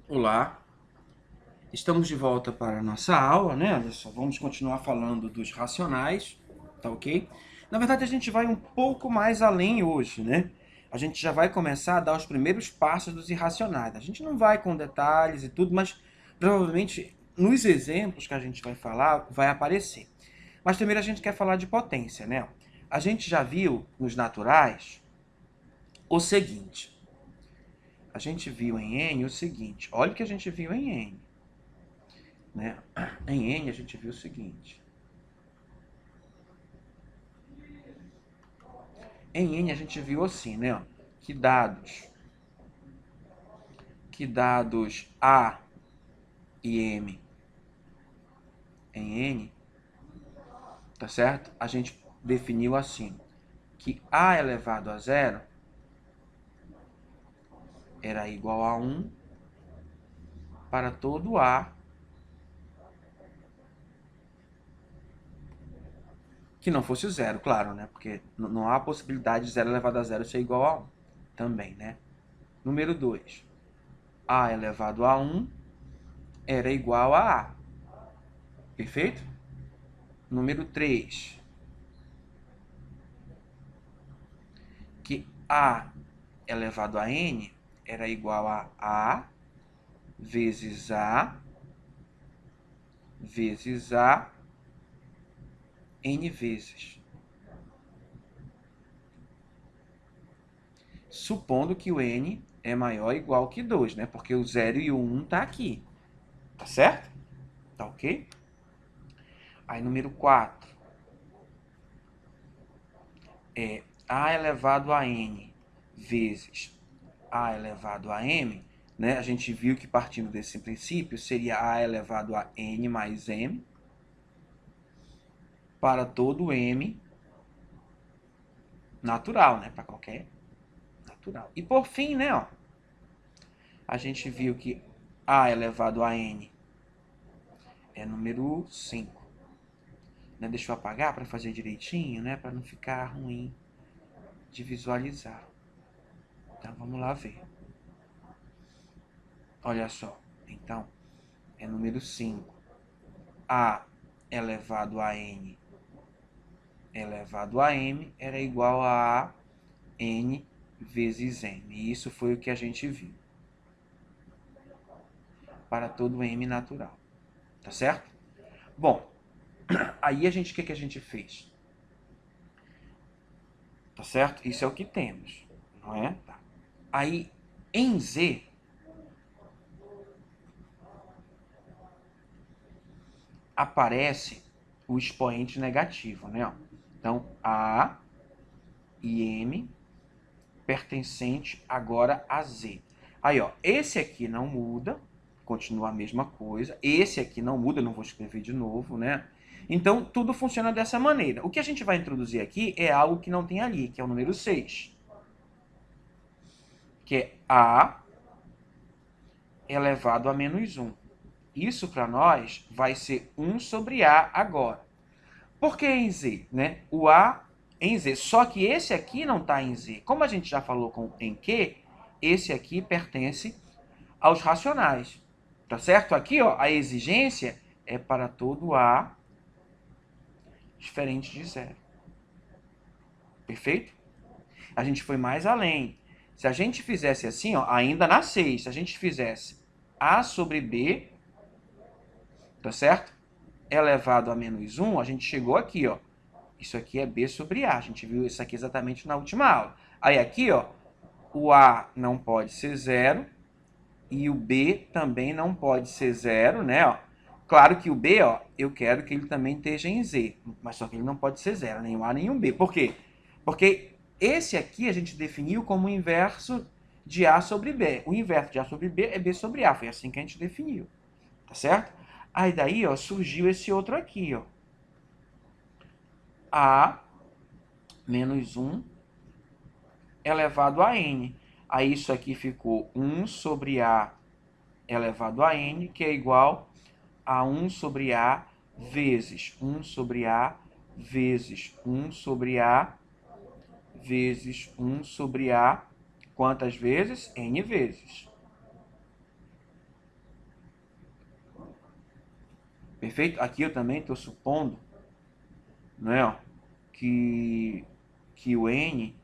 Olá, estamos de volta para a nossa aula, né? Olha só, vamos continuar falando dos racionais, tá ok? Na verdade, a gente vai um pouco mais além hoje, né? A gente já vai começar a dar os primeiros passos dos irracionais. A gente não vai com detalhes e tudo, mas provavelmente nos exemplos que a gente vai falar vai aparecer. Mas primeiro a gente quer falar de potência, né? A gente já viu nos naturais o seguinte. A gente viu em N o seguinte. Olha o que a gente viu em N. Né? Em N a gente viu o seguinte. Em N a gente viu assim, né? Que dados A e M em N, tá certo? A gente definiu assim, que A elevado a zero era igual a 1 para todo A que não fosse o zero, claro, né? Porque não há a possibilidade de 0 elevado a zero ser igual a 1 também, né? Número 2. A elevado a 1 era igual a A. Perfeito? Número 3. Que A elevado a N era igual a A vezes A vezes A N vezes. Supondo que o N é maior ou igual que 2, né? Porque o 0 e o 1 tá aqui. Tá certo? Tá ok? Aí, número 4. É A elevado a N vezes A elevado a M. Né? A gente viu que partindo desse princípio seria A elevado a N mais M para todo M natural, né? Para qualquer natural. E por fim, né? Ó, a gente viu que A elevado a N é número 5. Né? Deixa eu apagar para fazer direitinho, né? Para não ficar ruim de visualizar. Então vamos lá ver. Olha só. Então, é número 5. A elevado a N elevado a M era igual a N vezes M. E isso foi o que a gente viu. Para todo M natural. Tá certo? Bom, aí o que a gente fez? Tá certo? Isso é o que temos, não é? Tá. Aí, em Z, aparece o expoente negativo, né? Então, A e M pertencente agora a Z. Aí, ó, esse aqui não muda, continua a mesma coisa. Esse aqui não muda, eu não vou escrever de novo, né? Então, tudo funciona dessa maneira. O que a gente vai introduzir aqui é algo que não tem ali, que é o número 6. Que é A elevado a menos 1. Isso para nós vai ser 1 sobre A agora. Por que em Z? Né? O A em Z. Só que esse aqui não está em Z. Como a gente já falou em Q, esse aqui pertence aos racionais. Tá certo? Aqui, ó, a exigência é para todo A diferente de zero. Perfeito? A gente foi mais além. Se a gente fizesse assim, ó, ainda na 6, se a gente fizesse A sobre B, tá certo? Elevado a menos 1, a gente chegou aqui, ó. Isso aqui é B sobre A. A gente viu isso aqui exatamente na última aula. Aí aqui, ó, o A não pode ser zero e o B também não pode ser zero, né? Ó. Claro que o B, ó, eu quero que ele também esteja em Z, mas só que ele não pode ser zero, nem o A nem o B. Por quê? Porque esse aqui a gente definiu como o inverso de A sobre B. O inverso de A sobre B é B sobre A. Foi assim que a gente definiu. Tá certo? Aí daí, ó, surgiu esse outro aqui, ó. A menos 1 elevado a N. Aí isso aqui ficou 1 sobre A elevado a N, que é igual a 1 sobre A vezes 1 sobre A vezes 1 sobre A vezes 1 sobre A. Quantas vezes? N vezes. Perfeito? Aqui eu também estou supondo, né, ó, que o n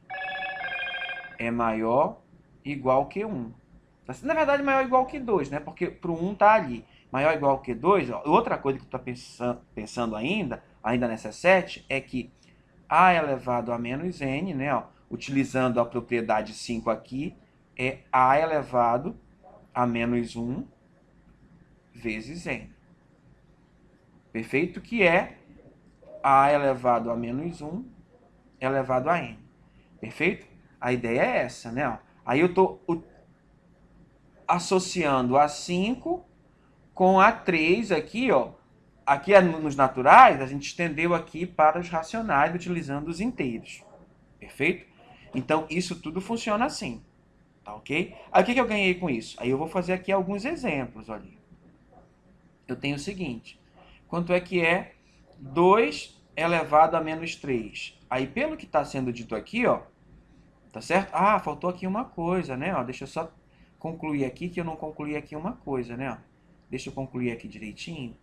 é maior igual que 1. Na verdade, maior igual que 2, né? Porque para o 1 tá ali. Maior igual que 2, ó. Outra coisa que tu está pensando ainda nessa set, é que a elevado a menos n, né, ó, utilizando a propriedade 5 aqui, é a elevado a menos 1 vezes n. Perfeito? Que é a elevado a menos 1 elevado a n. Perfeito? A ideia é essa, né? Ó. Aí eu estou associando a 5 com a 3 aqui, ó. Aqui nos naturais, a gente estendeu aqui para os racionais, utilizando os inteiros. Perfeito? Então, isso tudo funciona assim. Tá ok? Aí, o que eu ganhei com isso? Aí eu vou fazer aqui alguns exemplos, olha. Eu tenho o seguinte. Quanto é que é 2 elevado a menos 3? Aí, pelo que está sendo dito aqui, ó, tá certo? Ah, faltou aqui uma coisa, né? Ó, deixa eu só concluir aqui, que eu não concluí aqui uma coisa, né? Ó, deixa eu concluir aqui direitinho,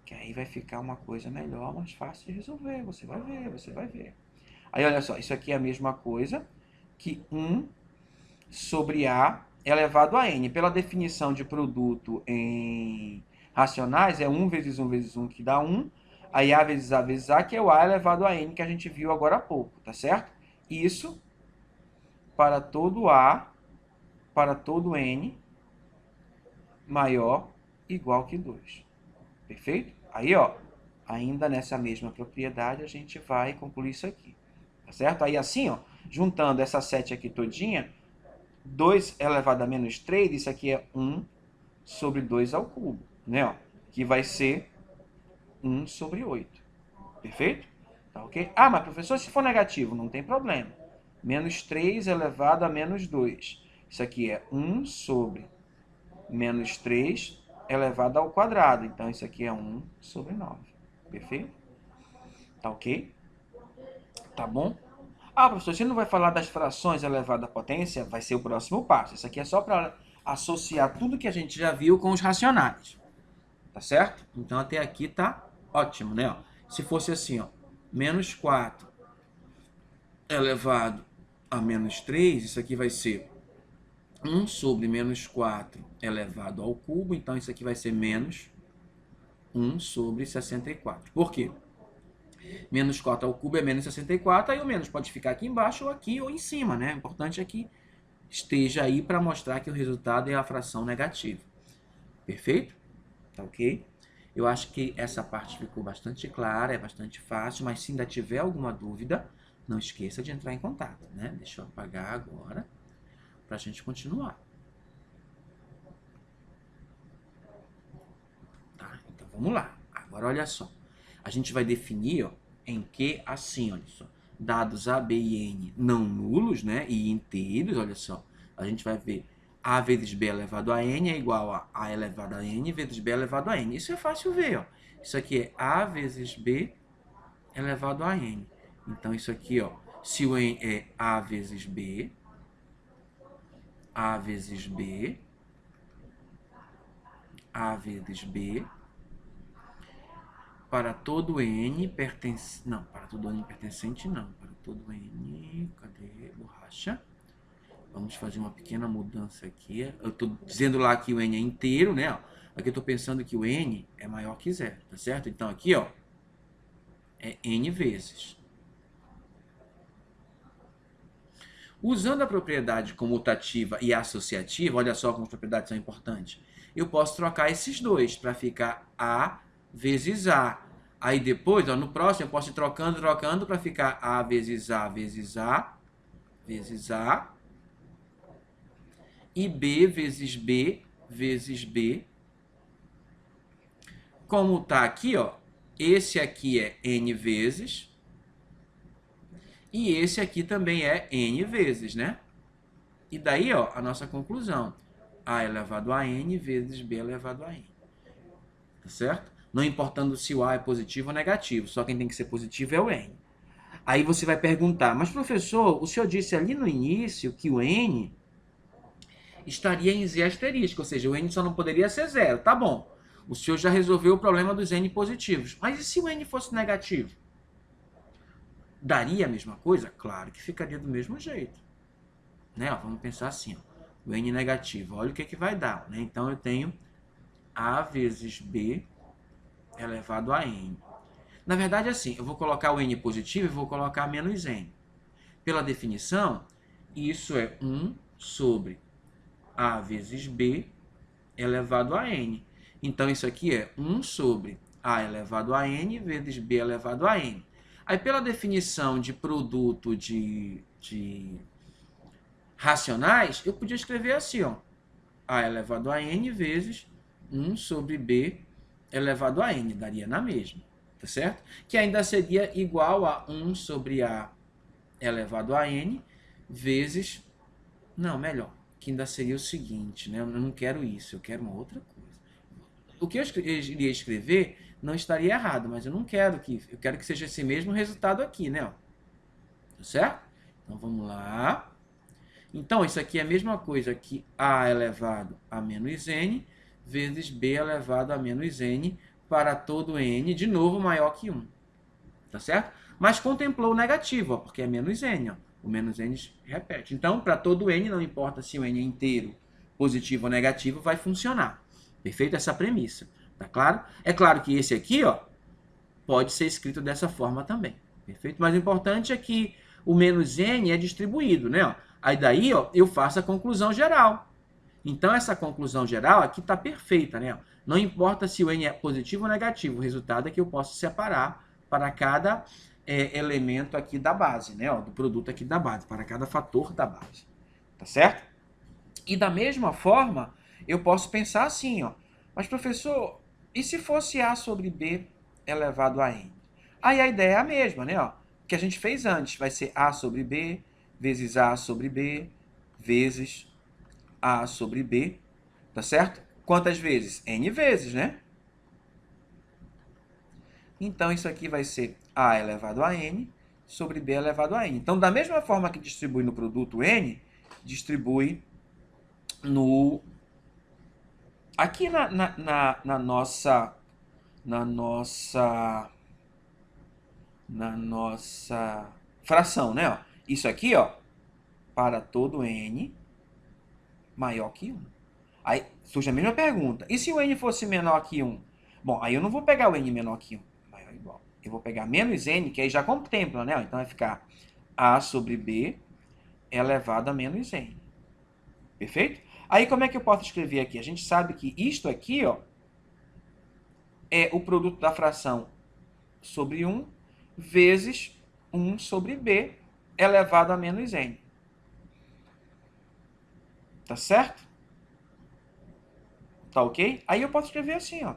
que aí vai ficar uma coisa melhor, mais fácil de resolver. Você vai ver, você vai ver. Aí, olha só, isso aqui é a mesma coisa que 1 sobre A elevado a N. Pela definição de produto em racionais, é 1 vezes 1 vezes 1 que dá 1. Aí A vezes A, que é o A elevado a N, que a gente viu agora há pouco, tá certo? Isso para todo A, para todo N, maior, igual que 2. Perfeito? Aí, ó, ainda nessa mesma propriedade, a gente vai concluir isso aqui. Tá certo? Aí, assim, ó, juntando essa 7 aqui todinha, 2 elevado a menos 3, isso aqui é 1 sobre 2 ao cubo, né? Ó, que vai ser 1 sobre 8. Perfeito? Tá ok? Ah, mas professor, se for negativo, não tem problema. Menos 3 elevado a menos 2. Isso aqui é 1 sobre menos 3 elevado ao quadrado. Então, isso aqui é 1 sobre 9. Perfeito? Tá ok? Tá bom? Ah, professor, você não vai falar das frações elevadas à potência? Vai ser o próximo passo. Isso aqui é só para associar tudo que a gente já viu com os racionais. Tá certo? Então, até aqui tá ótimo, né? Ó, se fosse assim, ó, menos 4 elevado a menos 3, isso aqui vai ser 1 sobre menos 4 elevado ao cubo. Então, isso aqui vai ser menos 1 sobre 64. Por quê? Menos 4 ao cubo é menos 64, aí o menos pode ficar aqui embaixo ou aqui ou em cima, né? O importante é que esteja aí para mostrar que o resultado é a fração negativa. Perfeito? Tá ok? Eu acho que essa parte ficou bastante clara, é bastante fácil, mas se ainda tiver alguma dúvida, não esqueça de entrar em contato, né? Deixa eu apagar agora para a gente continuar. Tá, então vamos lá. Agora olha só. A gente vai definir, ó, em que assim, olha só. Dados A, B e N não nulos, né? E inteiros, olha só. A gente vai ver A vezes B elevado a N é igual a A elevado a N vezes B elevado a N. Isso é fácil ver, ó. Isso aqui é A vezes B elevado a N. Então, isso aqui, ó. Se o N é A vezes B, A vezes B, A vezes B, para todo N pertencente... Não, para todo N pertencente não. Para todo N... Cadê? Borracha. Vamos fazer uma pequena mudança aqui. Eu estou dizendo lá que o N é inteiro, né? Aqui eu estou pensando que o N é maior que zero, tá certo? Então, aqui, ó, é N vezes. Usando a propriedade comutativa e associativa, olha só como as propriedades são importantes, eu posso trocar esses dois para ficar A vezes A. Aí depois, ó, no próximo, eu posso ir trocando para ficar A vezes A vezes A vezes A e B vezes B vezes B. Como está aqui, ó, esse aqui é N vezes e esse aqui também é N vezes, né? E daí, ó, a nossa conclusão. A elevado a N vezes B elevado a N. Tá certo? Não importando se o A é positivo ou negativo. Só quem tem que ser positivo é o N. Aí você vai perguntar, mas professor, o senhor disse ali no início que o N estaria em Z asterisco, ou seja, o N só não poderia ser zero. Tá bom. O senhor já resolveu o problema dos N positivos. Mas e se o N fosse negativo? Daria a mesma coisa? Claro que ficaria do mesmo jeito. Né? Ó, vamos pensar assim. Ó. O N negativo. Olha o que vai dar. Né? Então, eu tenho A vezes B elevado a N. Na verdade, assim, eu vou colocar o N positivo e vou colocar menos N. Pela definição, isso é 1 sobre A vezes B elevado a N. Então, isso aqui é 1 sobre A elevado a N vezes B elevado a N. Aí, pela definição de produto de racionais, eu podia escrever assim, ó. A elevado a N vezes 1 sobre B elevado a N. Daria na mesma, tá certo? Que ainda seria igual a 1 sobre A elevado a N vezes... Não, melhor. Que ainda seria o seguinte, né? Eu não quero isso, eu quero uma outra coisa. O que eu iria escrever não estaria errado, mas eu não quero que... Eu quero que seja esse mesmo resultado aqui, né? Tá certo? Então, vamos lá. Então, isso aqui é a mesma coisa que A elevado a menos N vezes B elevado a menos N para todo N, de novo, maior que 1. Tá certo? Mas contemplou o negativo, ó, porque é menos N. Ó. O menos N repete. Então, para todo N, não importa se o N é inteiro, positivo ou negativo, vai funcionar. Perfeito? Essa premissa. Tá claro? É claro que esse aqui, ó, pode ser escrito dessa forma também. Perfeito? Mas o importante é que o menos N é distribuído, né? Ó. Aí daí, ó, eu faço a conclusão geral. Então, essa conclusão geral aqui está perfeita, né? Não importa se o N é positivo ou negativo, o resultado é que eu posso separar para cada elemento aqui da base, né? Ó, do produto aqui da base, para cada fator da base. Tá certo? E da mesma forma, eu posso pensar assim, ó. Mas, professor, e se fosse A sobre B elevado a N? Aí a ideia é a mesma, né? Ó, que a gente fez antes. Vai ser A sobre B vezes A sobre B vezes A sobre B, tá certo? Quantas vezes? N vezes, né? Então, isso aqui vai ser A elevado a N sobre B elevado a N. Então, da mesma forma que distribui no produto N, distribui no... Aqui na nossa fração, né? Ó. Isso aqui, ó, para todo N maior que 1. Aí surge a mesma pergunta. E se o N fosse menor que 1? Bom, aí eu não vou pegar o N menor que 1. Maior ou igual. Eu vou pegar menos N, que aí já contempla, né? Então vai ficar A sobre B elevado a menos N. Perfeito? Aí como é que eu posso escrever aqui? A gente sabe que isto aqui, ó, é o produto da fração sobre 1 vezes 1 sobre B elevado a menos N. Tá certo? Tá ok? Aí eu posso escrever assim, ó.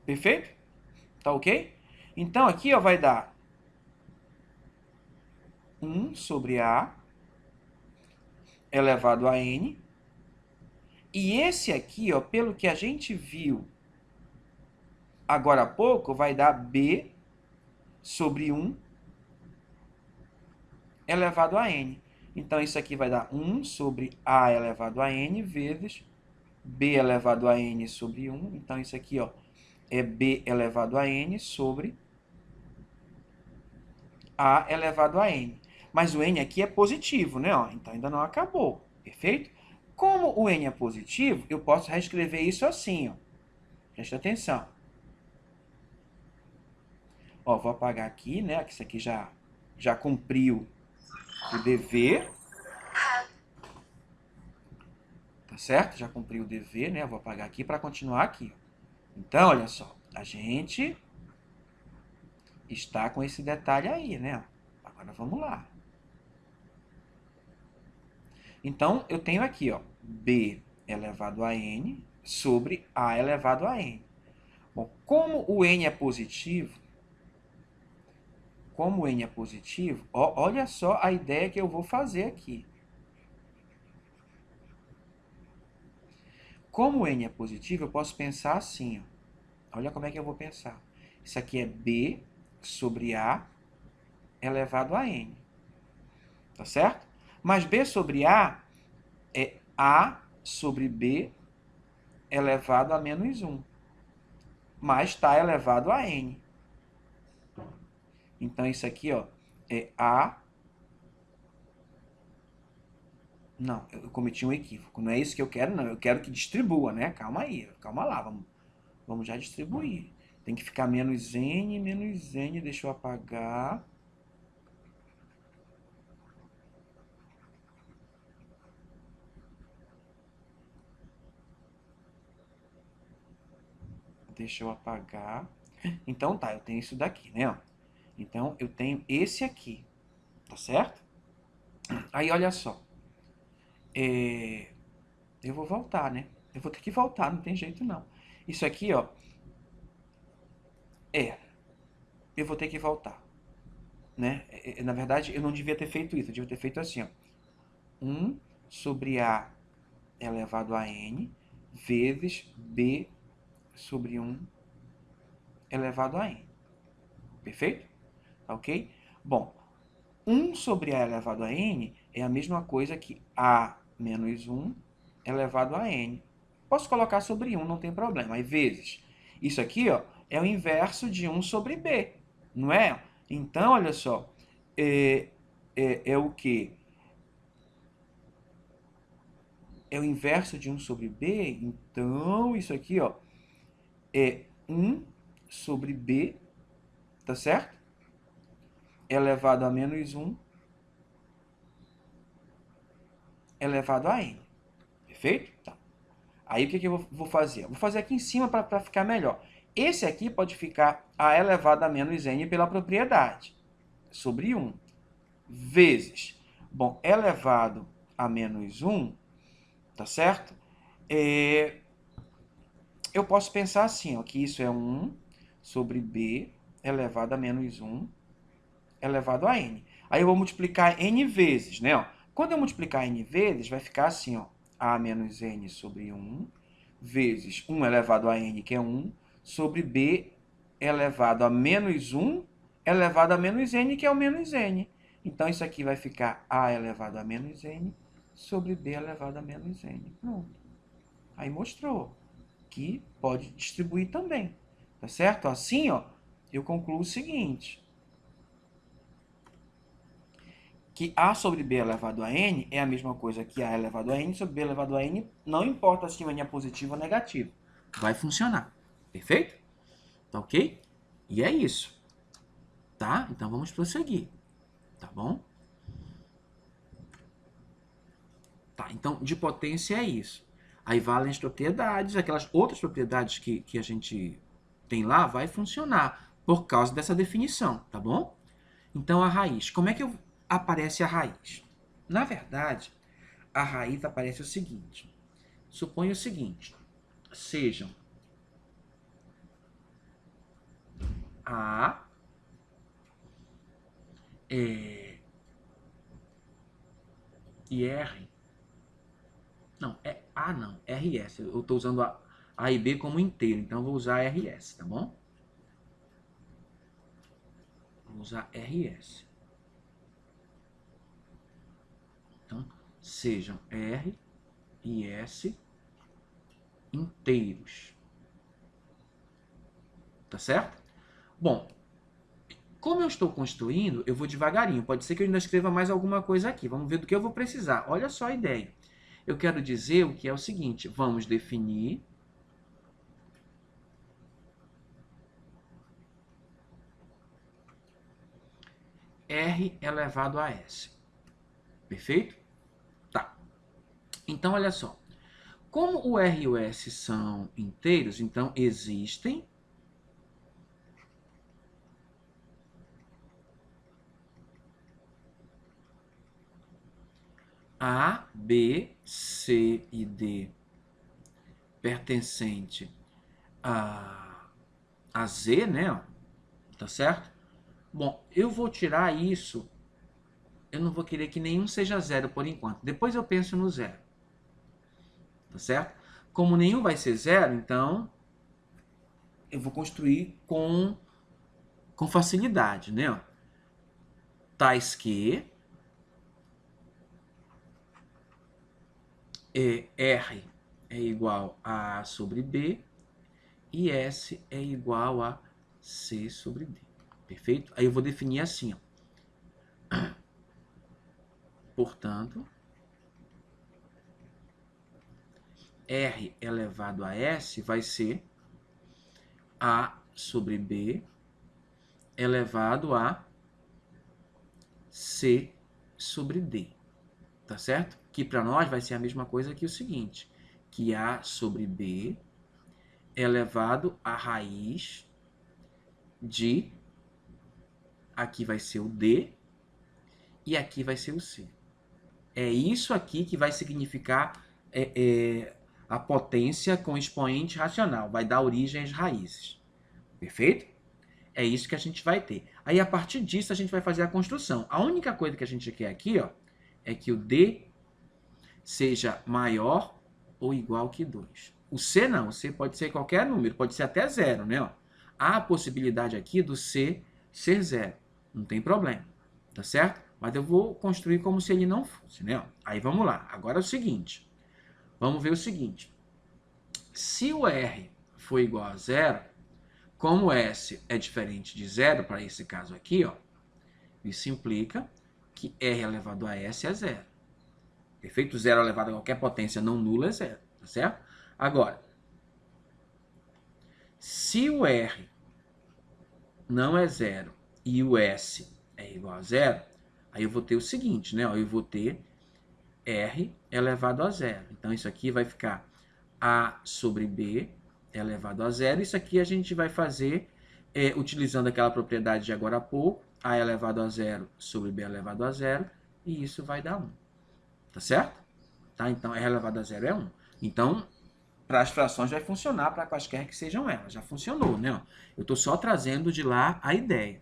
Perfeito? Tá ok? Então aqui, ó, vai dar 1 sobre A elevado a N. E esse aqui, ó, pelo que a gente viu agora há pouco, vai dar B sobre 1 elevado a N. Então, isso aqui vai dar 1 sobre A elevado a N vezes B elevado a N sobre 1. Então, isso aqui, ó, é B elevado a N sobre A elevado a N. Mas o N aqui é positivo, né? Ó, então, ainda não acabou. Perfeito? Como o N é positivo, eu posso reescrever isso assim, ó. Presta atenção. Ó, vou apagar aqui, né? Que isso aqui já cumpriu o dever. Tá certo? Já cumpriu o dever, né? Vou apagar aqui para continuar aqui. Então, olha só. A gente está com esse detalhe aí, né? Agora vamos lá. Então, eu tenho aqui, ó, B elevado a N sobre A elevado a N. Bom, como o N é positivo, ó, olha só a ideia que eu vou fazer aqui. Como o N é positivo, eu posso pensar assim, ó. Olha como é que eu vou pensar. Isso aqui é B sobre A elevado a N. Tá certo? Mas B sobre A é A sobre B elevado a menos 1. Mas está elevado a N. Então, isso aqui, ó, é A... Não, eu cometi um equívoco. Não é isso que eu quero, não. Eu quero que distribua, né? Calma aí, calma lá. Vamos já distribuir. Tem que ficar menos N. Deixa eu apagar. Deixa eu apagar. Então, tá, eu tenho isso daqui, né? Ó. Então, eu tenho esse aqui. Tá certo? Aí, olha só. Eu vou voltar, né? Eu vou ter que voltar, não tem jeito não. Isso aqui, ó. Eu vou ter que voltar. Né? Na verdade, eu não devia ter feito isso. Eu devia ter feito assim, ó. 1 sobre A elevado a N vezes B sobre 1 elevado a N. Perfeito? Ok? Bom, 1 sobre A elevado a N é a mesma coisa que A menos 1 elevado a N. Posso colocar sobre 1, não tem problema. Aí, vezes. Isso aqui, ó, é o inverso de 1 sobre B, não é? Então, olha só, é o quê? É o inverso de 1 sobre B. Então, isso aqui, ó, é 1 sobre B, tá certo? Elevado a menos 1 elevado a N. Perfeito? Tá. Aí, o que eu vou fazer? Vou fazer aqui em cima para ficar melhor. Esse aqui pode ficar A elevado a menos N pela propriedade, sobre 1, vezes, bom, elevado a menos 1, tá certo? Eu posso pensar assim, ó, que isso é 1 sobre B elevado a menos 1 elevado a N. Aí eu vou multiplicar N vezes, né? Ó. Quando eu multiplicar N vezes, vai ficar assim, ó, A menos N sobre 1 vezes 1 elevado a N, que é 1, sobre B elevado a menos 1 elevado a menos N, que é o menos N. Então, isso aqui vai ficar A elevado a menos N sobre B elevado a menos N. Pronto. Aí mostrou que pode distribuir também. Tá certo? Assim, ó, eu concluo o seguinte. Que A sobre B elevado a N é a mesma coisa que A elevado a N sobre B elevado a N, não importa se é positivo ou negativo. Vai funcionar. Perfeito? Tá ok? E é isso. Tá? Então vamos prosseguir. Tá bom? Tá, então de potência é isso. Aí valem as propriedades, aquelas outras propriedades que a gente tem lá, vai funcionar por causa dessa definição, tá bom? Então a raiz, como é que aparece a raiz? Na verdade, a raiz aparece o seguinte. Suponha o seguinte, sejam A e R. Não, é A não, RS. Eu estou usando A e B como inteiro, então eu vou usar RS, tá bom? Vou usar RS. Então, sejam R e S inteiros. Tá certo? Bom, como eu estou construindo, eu vou devagarinho. Pode ser que eu ainda escreva mais alguma coisa aqui. Vamos ver do que eu vou precisar. Olha só a ideia. Eu quero dizer o que é o seguinte. Vamos definir R elevado a S. Perfeito? Tá. Então, olha só. Como o R e o S são inteiros, então existem A, B, C e D pertencente a Z, né? Tá certo? Bom, eu vou tirar isso. Eu não vou querer que nenhum seja zero por enquanto. Depois eu penso no zero. Tá certo? Como nenhum vai ser zero, então eu vou construir com com facilidade, né? Ó. Tais que R é igual a A sobre B e S é igual a C sobre D. Perfeito? Aí eu vou definir assim, ó. Portanto, R elevado a S vai ser A sobre B elevado a C sobre D. Tá certo? Que para nós vai ser a mesma coisa que o seguinte, que A sobre B elevado a raiz de, aqui vai ser o D e aqui vai ser o C. É isso aqui que vai significar a potência com expoente racional, vai dar origem às raízes. Perfeito? É isso que a gente vai ter. Aí, a partir disso, a gente vai fazer a construção. A única coisa que a gente quer aqui, ó, é que o D seja maior ou igual que 2. O C não, o C pode ser qualquer número, pode ser até 0, né? Ó. Há a possibilidade aqui do C ser 0, não tem problema, tá certo? Mas eu vou construir como se ele não fosse, né? Ó. Aí vamos lá, agora é o seguinte, vamos ver o seguinte, se o R for igual a 0, como S é diferente de 0 para esse caso aqui, ó, isso implica que R elevado a S é 0. Perfeito? 0 elevado a qualquer potência não nula é 0, tá certo? Agora, se o R não é 0 e o S é igual a 0, aí eu vou ter o seguinte, né? Eu vou ter R elevado a 0. Então, isso aqui vai ficar A sobre B elevado a 0. Isso aqui a gente vai fazer utilizando aquela propriedade de agora há pouco, A elevado a 0 sobre B elevado a 0, e isso vai dar 1. Tá certo? Tá? Então, R elevado a 0 é 1. Então, para as frações vai funcionar para quaisquer que sejam elas. Já funcionou, né? Eu estou só trazendo de lá a ideia.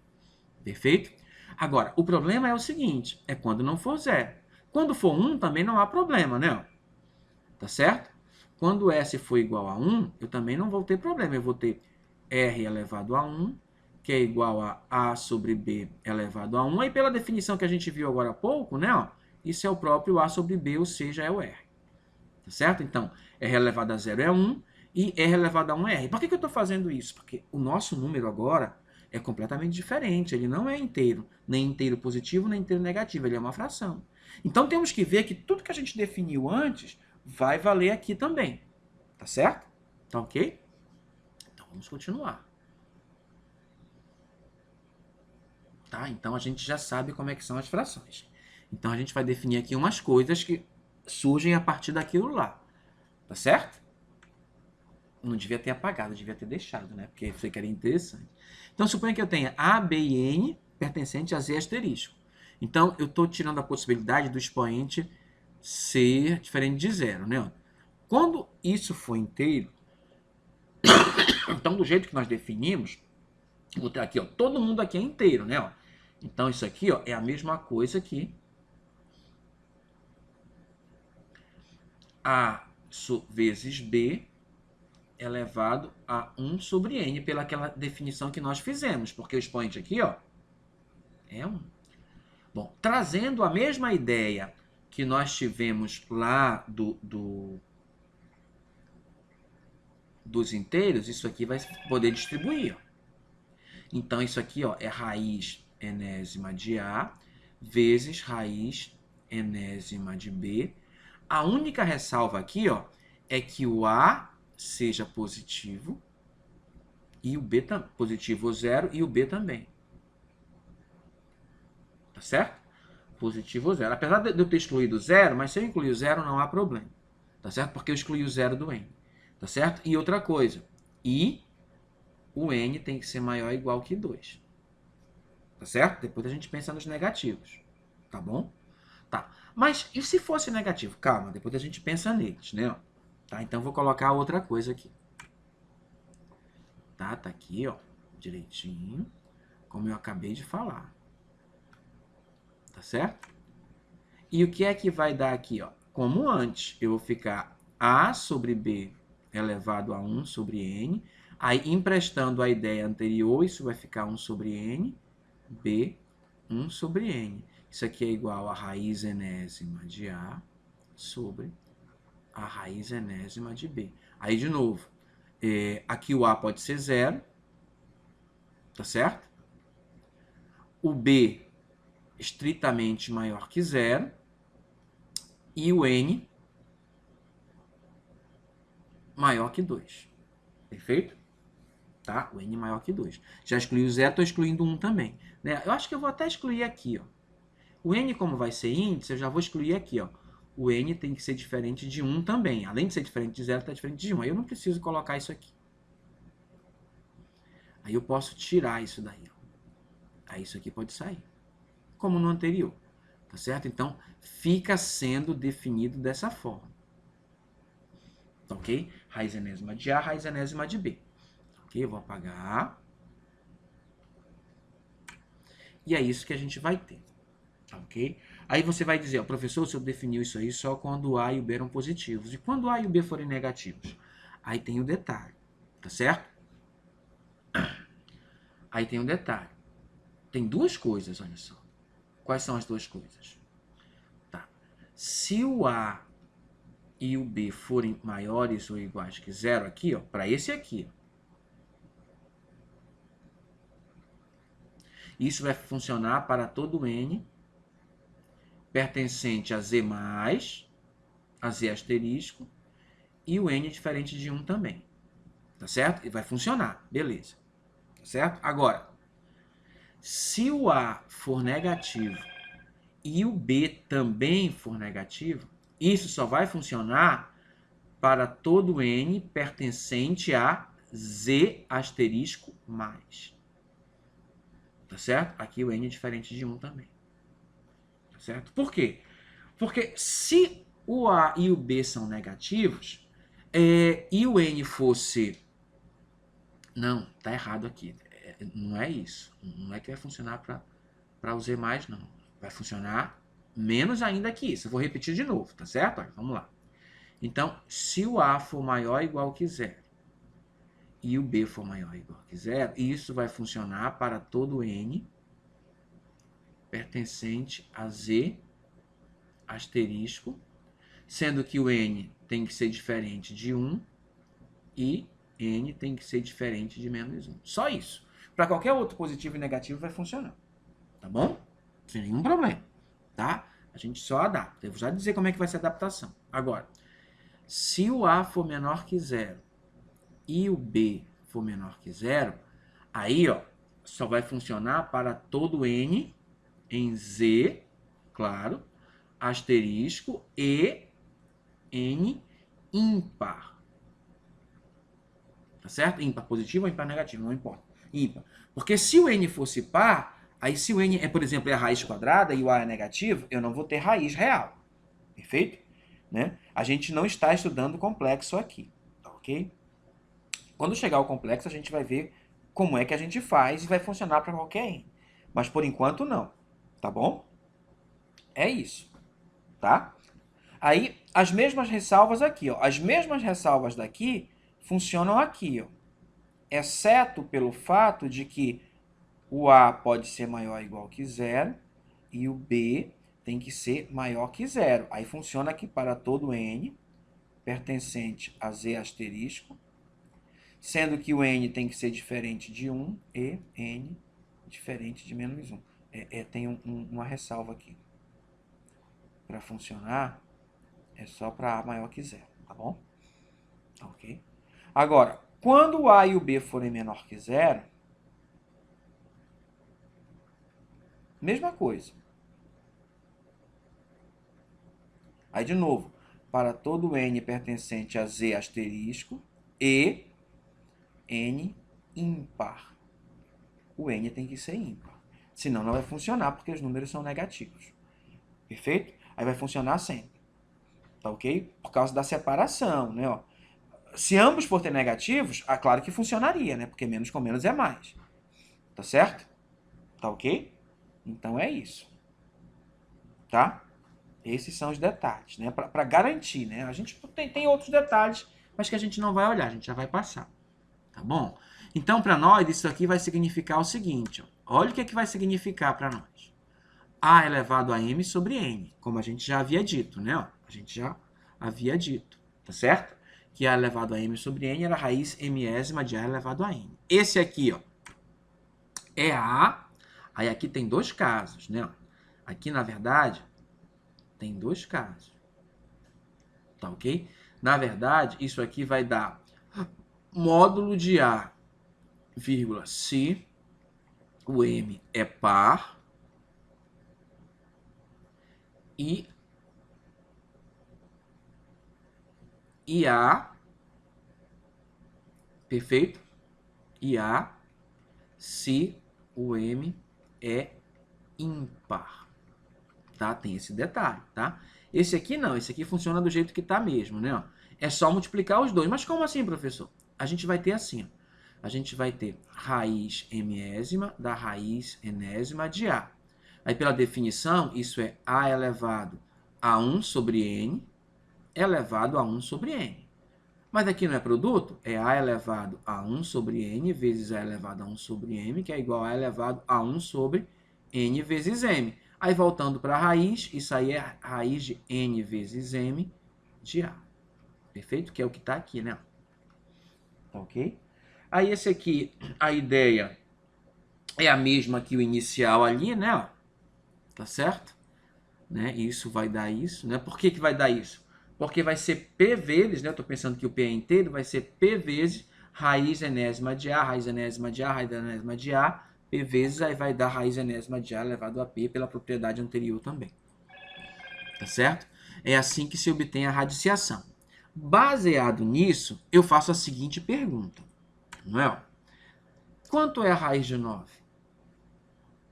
Perfeito? Agora, o problema é o seguinte, é quando não for 0. Quando for 1, também não há problema, né? Tá certo? Quando S for igual a 1, eu também não vou ter problema. Eu vou ter R elevado a 1, que é igual a A sobre B elevado a 1. Aí, pela definição que a gente viu agora há pouco, né? Ó, isso é o próprio A sobre B, ou seja, é o R. Tá certo? Então, R elevado a 0 é 1 e R elevado a 1 é R. Por que eu estou fazendo isso? Porque o nosso número agora é completamente diferente. Ele não é inteiro, nem inteiro positivo, nem inteiro negativo. Ele é uma fração. Então, temos que ver que tudo que a gente definiu antes vai valer aqui também. Tá certo? Tá ok? Então, vamos continuar. Tá? Então, a gente já sabe como é que são as frações. Então, a gente vai definir aqui umas coisas que surgem a partir daquilo lá. Tá certo? Não devia ter apagado, devia ter deixado, né? Porque isso aqui era interessante. Então, suponha que eu tenha A, B e N pertencente a Z asterisco. Então, eu estou tirando a possibilidade do expoente ser diferente de 0, né? Quando isso for inteiro, então, do jeito que nós definimos, vou ter aqui, ó, todo mundo aqui é inteiro, né? Ó. Então, isso aqui, ó, é a mesma coisa que A vezes B elevado a 1 sobre N, pela aquela definição que nós fizemos, porque o expoente aqui, ó, é 1. Bom, trazendo a mesma ideia que nós tivemos lá dos inteiros, isso aqui vai poder distribuir. Ó. Então, isso aqui, ó, é raiz enésima de A vezes raiz enésima de B. A única ressalva aqui, ó, é que o A seja positivo e o B positivo ou 0 e o B também. Tá certo? Positivo ou 0. Apesar de eu ter excluído o 0, mas se eu incluir o 0 não há problema. Tá certo? Porque eu excluí o 0 do N. Tá certo? E outra coisa. E o N tem que ser maior ou igual que 2. Tá certo? Depois a gente pensa nos negativos. Tá bom? Tá. Mas e se fosse negativo? Calma, depois a gente pensa neles, né? Tá? Então vou colocar outra coisa aqui. Tá? Tá aqui, ó. Direitinho. Como eu acabei de falar. Tá certo? E o que é que vai dar aqui, ó? Como antes, eu vou ficar A sobre B elevado a 1 sobre N, Aí, emprestando a ideia anterior, isso vai ficar 1 sobre n, b, 1 sobre n. Isso aqui é igual a raiz enésima de A sobre a raiz enésima de B. Aí, de novo, aqui o A pode ser 0, tá certo? O B estritamente maior que 0 e o N maior que 2. Perfeito? Tá? O N maior que 2. Já excluí o 0, estou excluindo 1 também. Né? Eu acho que eu vou até excluir aqui. Ó. O N, como vai ser índice, eu já vou excluir aqui. Ó. O N tem que ser diferente de 1 também. Além de ser diferente de 0, está diferente de 1. Aí eu não preciso colocar isso aqui. Aí eu posso tirar isso daí. Ó. Aí isso aqui pode sair. Como no anterior. Tá certo? Então, fica sendo definido dessa forma. Tá ok? Raiz enésima de A, raiz enésima de B. Ok? Eu vou apagar. E é isso que a gente vai ter. Tá ok? Aí você vai dizer, ó, professor, o senhor definiu isso aí só quando o A e o B eram positivos. E quando o A e o B forem negativos? Aí tem o detalhe. Tá certo? Aí tem um detalhe. Tem duas coisas, olha só. Quais são as duas coisas? Tá. Se o A e o B forem maiores ou iguais que 0 aqui, ó, para esse aqui, ó, isso vai funcionar para todo N pertencente a Z+, a Z asterisco, e o N é diferente de 1 também. Tá certo? E vai funcionar. Beleza. Tá certo? Agora, se o A for negativo e o B também for negativo, isso só vai funcionar para todo N pertencente a Z asterisco mais. Tá certo? Aqui o N é diferente de 1 também. Tá certo? Por quê? Porque se o A e o B são negativos, e o N fosse... Não, tá errado aqui. Não é isso. Não é que vai funcionar para o Z+, não. Vai funcionar menos ainda que isso. Eu vou repetir de novo, tá certo? Olha, vamos lá. Então, se o A for maior ou igual que 0 e o B for maior ou igual que 0, isso vai funcionar para todo N pertencente a Z asterisco, sendo que o N tem que ser diferente de 1 e N tem que ser diferente de menos 1. Só isso. Para qualquer outro positivo e negativo vai funcionar. Tá bom? Sem nenhum problema. Tá? A gente só adapta. Eu vou já dizer como é que vai ser a adaptação. Agora, se o A for menor que 0 e o B for menor que 0, aí ó, só vai funcionar para todo N em Z, claro, asterisco e N ímpar. Tá certo? Ímpar positivo ou ímpar negativo, não importa. Ímpar. Porque se o N fosse par, aí se o N, por exemplo, é a raiz quadrada e o A é negativo, eu não vou ter raiz real. Perfeito? Né? A gente não está estudando complexo aqui. Tá ok? Quando chegar ao complexo, a gente vai ver como é que a gente faz e vai funcionar para qualquer N. Mas por enquanto não. Tá bom? É isso. Tá? Aí, as mesmas ressalvas aqui. Ó. As mesmas ressalvas daqui funcionam aqui. Ó. Exceto pelo fato de que o A pode ser maior ou igual que 0 e o B tem que ser maior que 0. Aí funciona aqui para todo N pertencente a Z asterisco, sendo que o N tem que ser diferente de 1 e N diferente de menos 1. Tem uma ressalva aqui. Para funcionar, é só para A maior que 0, tá bom? Ok? Agora, quando o A e o B forem menor que 0, mesma coisa. Aí, de novo, para todo N pertencente a Z asterisco e N ímpar. O N tem que ser ímpar. Senão não vai funcionar, porque os números são negativos. Perfeito? Aí vai funcionar sempre. Tá ok? Por causa da separação, né? Ó. Se ambos forem negativos, claro que funcionaria, né? Porque menos com menos é mais. Tá certo? Tá ok? Então é isso. Tá? Esses são os detalhes, né? Para garantir, né? A gente tem outros detalhes, mas que a gente não vai olhar, a gente já vai passar. tá bom? Então, para nós, isso aqui vai significar o seguinte, ó. Olha o que vai significar para nós. A elevado a m sobre n, como a gente já havia dito, né? A gente já havia dito, tá certo? Que A elevado a m sobre n era a raiz mésima de A elevado a n. Esse aqui, ó, é A. Aí aqui tem dois casos, né? Aqui, na verdade, tem dois casos. Tá ok? Na verdade, isso aqui vai dar módulo de A, vírgula, se o M é par e A, perfeito? E A, se o M é ímpar. Tá? Tem esse detalhe, tá? Esse aqui não, esse aqui funciona do jeito que tá mesmo, né? É só multiplicar os dois. Mas como assim, professor? A gente vai ter assim, ó. A gente vai ter raiz mésima da raiz enésima de A. Aí, pela definição, isso é A elevado a 1 sobre N elevado a 1 sobre N. Mas aqui não é produto? É A elevado a 1 sobre N vezes A elevado a 1 sobre M, que é igual a A elevado a 1 sobre N vezes M. Aí, voltando para a raiz, isso aí é a raiz de N vezes M de A. Perfeito? Que é o que está aqui, né? Tá ok? Aí, esse aqui, a ideia é a mesma que o inicial ali, né? Tá certo? Né? Isso vai dar isso, né? Por que vai dar isso? Porque vai ser P vezes, né? Eu tô pensando que o P é inteiro, vai ser P vezes raiz enésima de A, raiz enésima de A, raiz enésima de A, P vezes, aí vai dar raiz enésima de A elevado a P pela propriedade anterior também. Tá certo? É assim que se obtém a radiciação. Baseado nisso, eu faço a seguinte pergunta, não é? Quanto é a raiz de 9?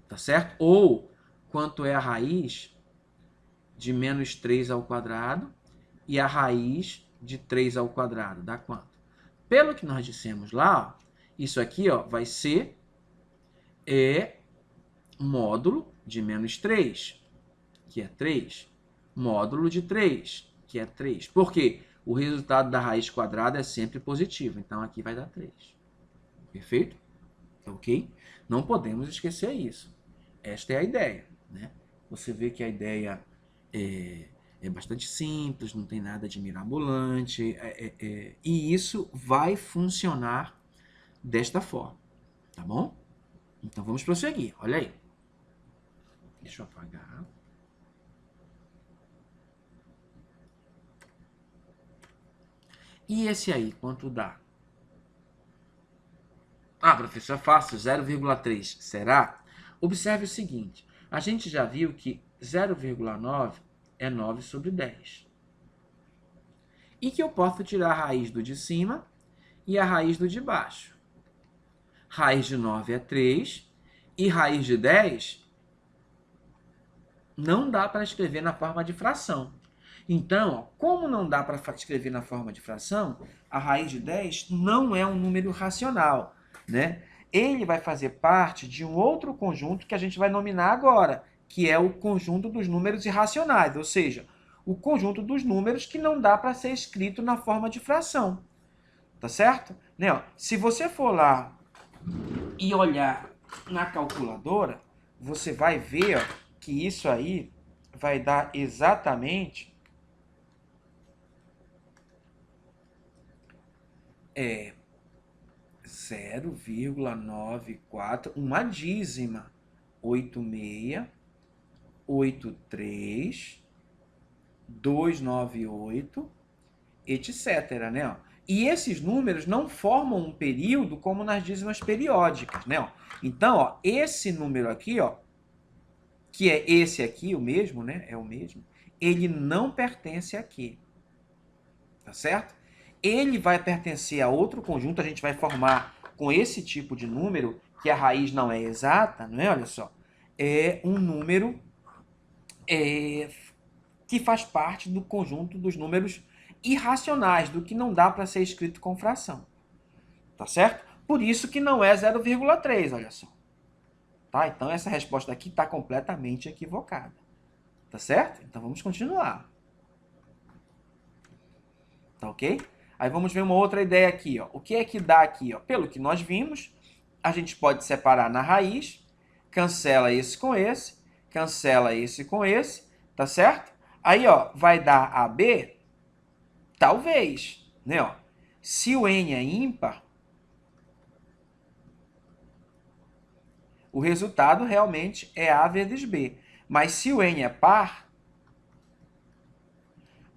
Tá certo? Ou quanto é a raiz de menos 3 ao quadrado e a raiz de 3 ao quadrado? Dá quanto? Pelo que nós dissemos lá, ó, isso aqui ó, vai ser módulo de menos 3, que é 3, módulo de 3, que é 3. Por quê? O resultado da raiz quadrada é sempre positivo, então aqui vai dar 3. Perfeito? Ok? Não podemos esquecer isso. Esta é a ideia, né? Você vê que a ideia é bastante simples, não tem nada de mirabolante, e isso vai funcionar desta forma, tá bom? Então vamos prosseguir, olha aí. Deixa eu apagar. E esse aí, quanto dá? Ah, professor, é fácil, 0,3. Será? Observe o seguinte, a gente já viu que 0,9 é 9 sobre 10. E que eu posso tirar a raiz do de cima e a raiz do de baixo. Raiz de 9 é 3 e raiz de 10 não dá para escrever na forma de fração. Então, ó, como não dá para escrever na forma de fração, a raiz de 10 não é um número racional, né? Ele vai fazer parte de um outro conjunto que a gente vai nominar agora, que é o conjunto dos números irracionais, ou seja, o conjunto dos números que não dá para ser escrito na forma de fração. Tá certo? Né, ó, se você for lá e olhar na calculadora, você vai ver ó, que isso aí vai dar exatamente 0,94, uma dízima, 8683 298, etc, né? E esses números não formam um período como nas dízimas periódicas, né? Então, ó, esse número aqui, ó, que é esse aqui, o mesmo, né? É o mesmo. Ele não pertence aqui. Tá certo? Ele vai pertencer a outro conjunto, a gente vai formar com esse tipo de número, que a raiz não é exata, não é? Olha só. É um número que faz parte do conjunto dos números irracionais, do que não dá para ser escrito com fração. Tá certo? Por isso que não é 0,3, olha só. Tá? Então, essa resposta aqui está completamente equivocada. Tá certo? Então, vamos continuar. Tá ok? Aí vamos ver uma outra ideia aqui, ó. O que é que dá aqui, ó? Pelo que nós vimos, a gente pode separar na raiz, cancela esse com esse, cancela esse com esse, tá certo? Aí, ó, vai dar AB? Talvez, né, ó. Se o N é ímpar, o resultado realmente é A vezes B. Mas se o N é par,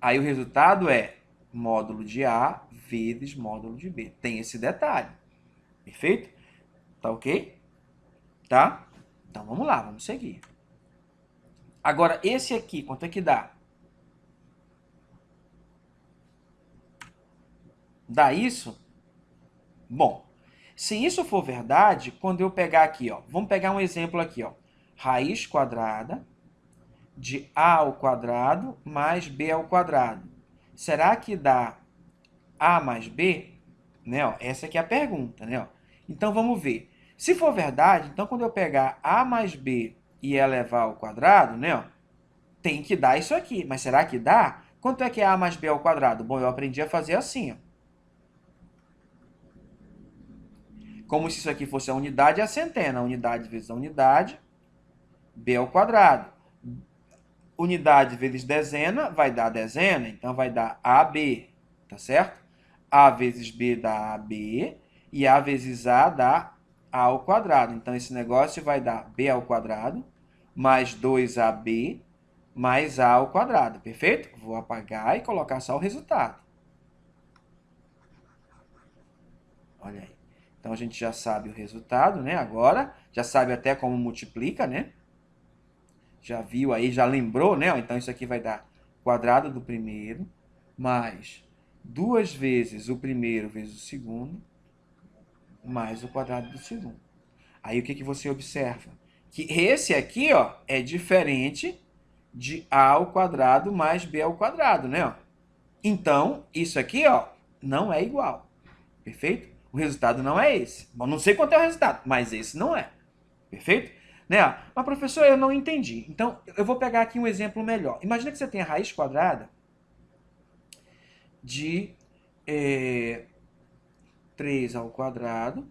aí o resultado é módulo de A vezes módulo de B. Tem esse detalhe. Perfeito? Tá ok? Tá? Então vamos lá, vamos seguir. Agora, esse aqui, quanto é que dá? Dá isso? Bom, se isso for verdade, quando eu pegar aqui, ó, vamos pegar um exemplo aqui, ó. Raiz quadrada de A ao quadrado mais B ao quadrado. Será que dá A mais B? Né, ó, essa aqui é a pergunta, né? Ó. Então, vamos ver. Se for verdade, então quando eu pegar A mais B e elevar ao quadrado, né, ó, tem que dar isso aqui. Mas será que dá? Quanto é que é A mais B ao quadrado? Bom, eu aprendi a fazer assim, ó. Como se isso aqui fosse a unidade e a centena. A unidade vezes a unidade, B ao quadrado. Unidade vezes dezena vai dar dezena, então vai dar AB, tá certo? A vezes B dá AB e A vezes A dá A ao quadrado. Então, esse negócio vai dar B ao quadrado mais 2AB mais A ao quadrado, perfeito? Vou apagar e colocar só o resultado. Olha aí. Então, a gente já sabe o resultado, né? Agora, já sabe até como multiplica, né? Já viu aí, já lembrou, né? Então, isso aqui vai dar quadrado do primeiro mais 2 vezes o primeiro vezes o segundo mais o quadrado do segundo. Aí, o que, que você observa? Que esse aqui, ó, é diferente de A ao quadrado mais B ao quadrado, né? Ó. Então, isso aqui, ó, não é igual. Perfeito? O resultado não é esse. Bom, não sei quanto é o resultado, mas esse não é. Perfeito? Né? Mas, professor, eu não entendi. Então, eu vou pegar aqui um exemplo melhor. Imagina que você tem a raiz quadrada de 3 ao quadrado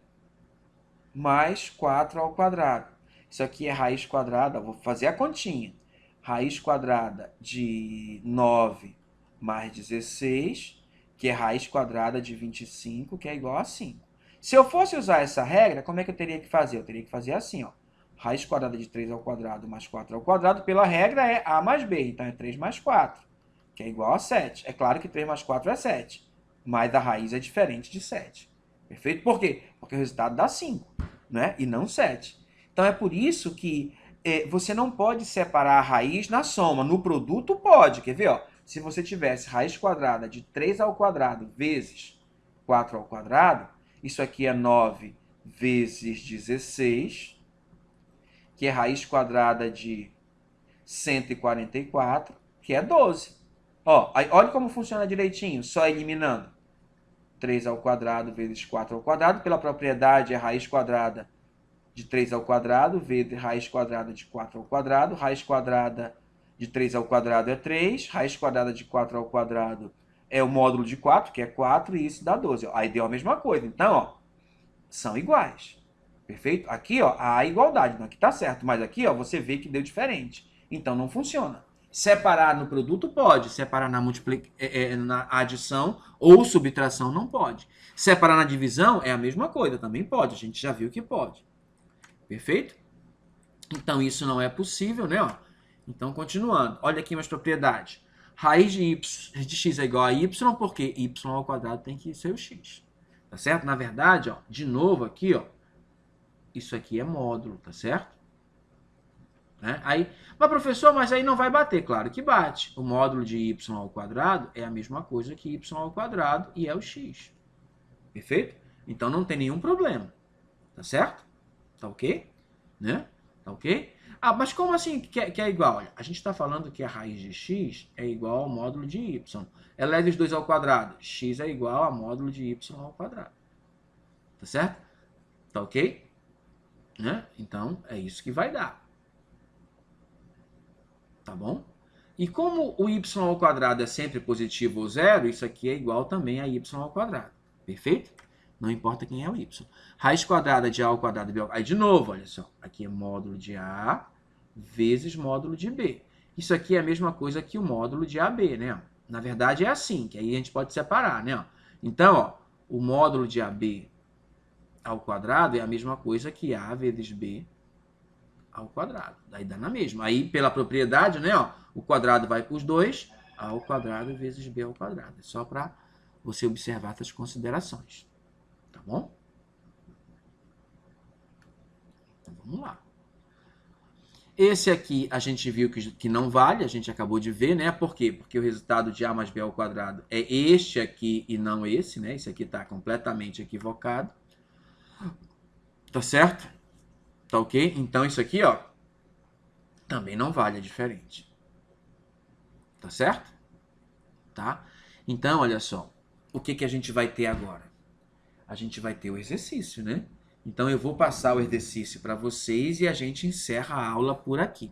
mais 4 ao quadrado. Isso aqui é raiz quadrada, vou fazer a continha. Raiz quadrada de 9 mais 16, que é raiz quadrada de 25, que é igual a 5. Se eu fosse usar essa regra, como é que eu teria que fazer? Eu teria que fazer assim, ó. Raiz quadrada de 3 ao quadrado mais 4 ao quadrado, pela regra, é A mais B. Então, é 3 mais 4, que é igual a 7. É claro que 3 mais 4 é 7, mas a raiz é diferente de 7. Perfeito? Por quê? Porque o resultado dá 5, né? E não 7. Então, é por isso que você não pode separar a raiz na soma. No produto, pode. Quer ver? Ó? Se você tivesse raiz quadrada de 3 ao quadrado vezes 4 ao quadrado, isso aqui é 9 vezes 16, que é raiz quadrada de 144, que é 12. Ó, aí, olha como funciona direitinho, só eliminando. 3 ao quadrado vezes 4 ao quadrado, pela propriedade é raiz quadrada de 3 ao quadrado vezes raiz quadrada de 4 ao quadrado, raiz quadrada de 3 ao quadrado é 3, raiz quadrada de 4 ao quadrado é o módulo de 4, que é 4, e isso dá 12. Ó. Aí deu a mesma coisa. Então, ó, são iguais. Perfeito? Aqui, ó, há igualdade. Não, aqui tá certo, mas aqui, ó, você vê que deu diferente. Então, não funciona. Separar no produto pode, separar na adição ou subtração não pode. Separar na divisão é a mesma coisa, também pode. A gente já viu que pode. Perfeito? Então, isso não é possível, né? Ó. Então, continuando. Olha aqui umas propriedades. Raiz de, de x é igual a y, porque y ao quadrado tem que ser o x. Tá certo? Na verdade, ó, de novo aqui, ó, isso aqui é módulo, tá certo? Né? Aí, mas professor, mas aí não vai bater. Claro que bate. O módulo de y ao quadrado é a mesma coisa que y ao quadrado e é o x. Perfeito? Então não tem nenhum problema. Tá certo? Tá ok? Né? Tá ok? Ah, mas como assim que é igual? Olha, a gente está falando que a raiz de x é igual ao módulo de y. Eleve os dois ao quadrado. X é igual a módulo de y ao quadrado. Tá certo? Tá ok? Né? Então, é isso que vai dar. Tá bom? E como o y ao quadrado é sempre positivo ou zero, isso aqui é igual também a y ao quadrado. Perfeito? Não importa quem é o y. Raiz quadrada de a ao quadrado b ao quadrado. Aí, de novo, olha só. Aqui é módulo de a vezes módulo de b. Isso aqui é a mesma coisa que o módulo de AB, né? Na verdade, é assim, que aí a gente pode separar, né? Então, ó, o módulo de AB ao quadrado é a mesma coisa que a vezes b ao quadrado. Daí dá na mesma. Aí, pela propriedade, né, ó, o quadrado vai para os dois, a ao quadrado vezes b ao quadrado. É só para você observar essas considerações. Tá bom? Então, vamos lá. Esse aqui a gente viu que não vale, a gente acabou de ver, né? Por quê? Porque o resultado de a mais b ao quadrado é este aqui e não esse, né? Esse aqui está completamente equivocado. Tá certo? Tá ok? Então isso aqui, ó, também não vale, é diferente. Tá certo? Tá? Então, olha só. O que a gente vai ter agora? A gente vai ter o exercício, né? Então eu vou passar o exercício para vocês e a gente encerra a aula por aqui.